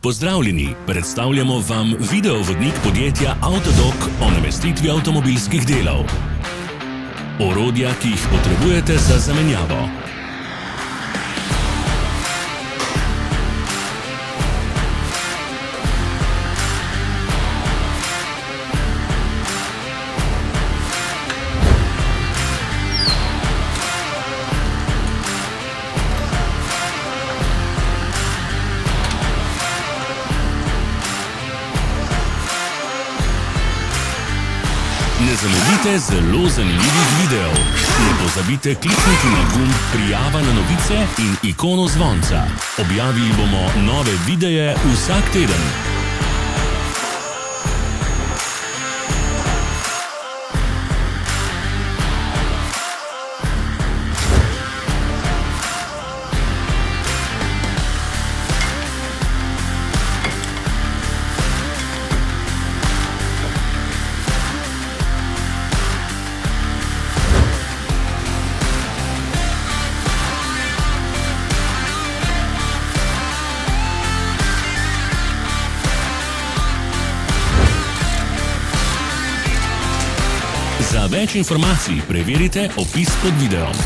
Pozdravljeni, predstavljamo vam videovodnik podjetja Avtodok o namestitvi avtomobilskih delov. Orodja, ki jih potrebujete za zamenjavo. Ne zamudite zelo zanimivih videov. Ne pozabite klikniti na gumb prijava na novice in ikono zvonca. Objavili bomo nove videe vsak teden. Za več informacij preverite opis pod videom.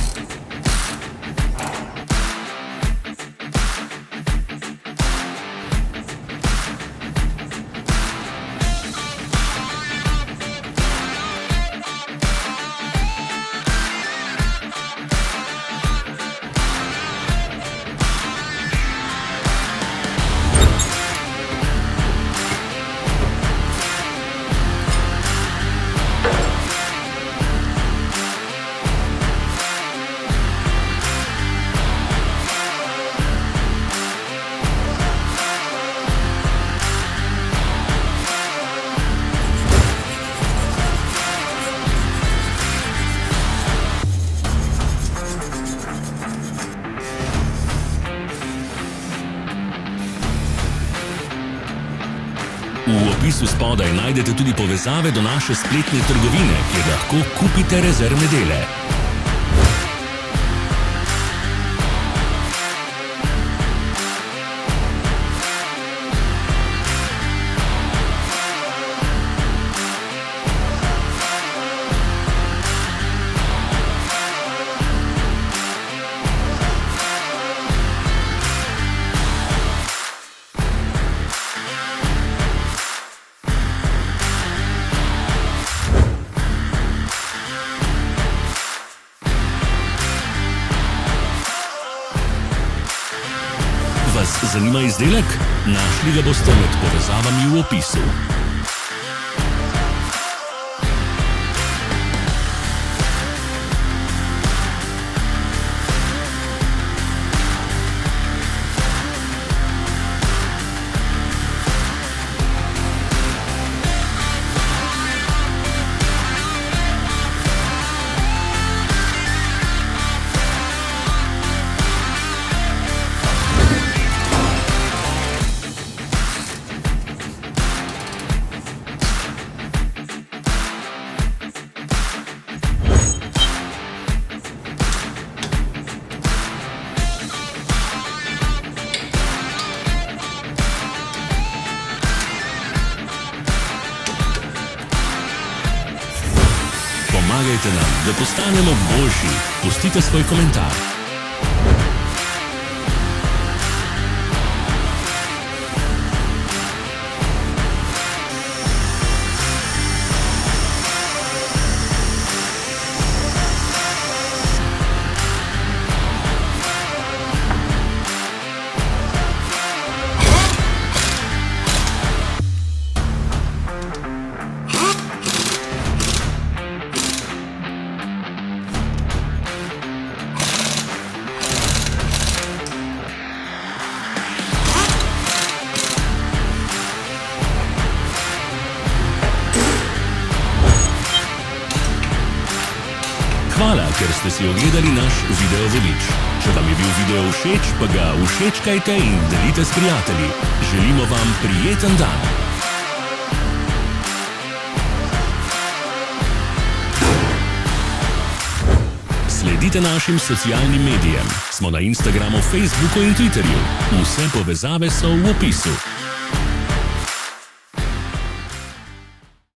V opisu spodaj najdete tudi povezave do naše spletne trgovine, kjer lahko kupite rezervne dele. Vas zanima izdelek? Našli ga boste med povezavami v opisu. Pomagajte nam, da postanemo boljši. Pustite svoj komentar. Hvala, ker ste si ogledali naš videovodič. Če vam je bil video všeč, pa ga všečkajte in delite s prijatelji. Želimo vam prijeten dan. Sledite Sledite našim socialnim medijem. Smo na Instagramu, Facebooku in Twitterju. Vse povezave so v opisu.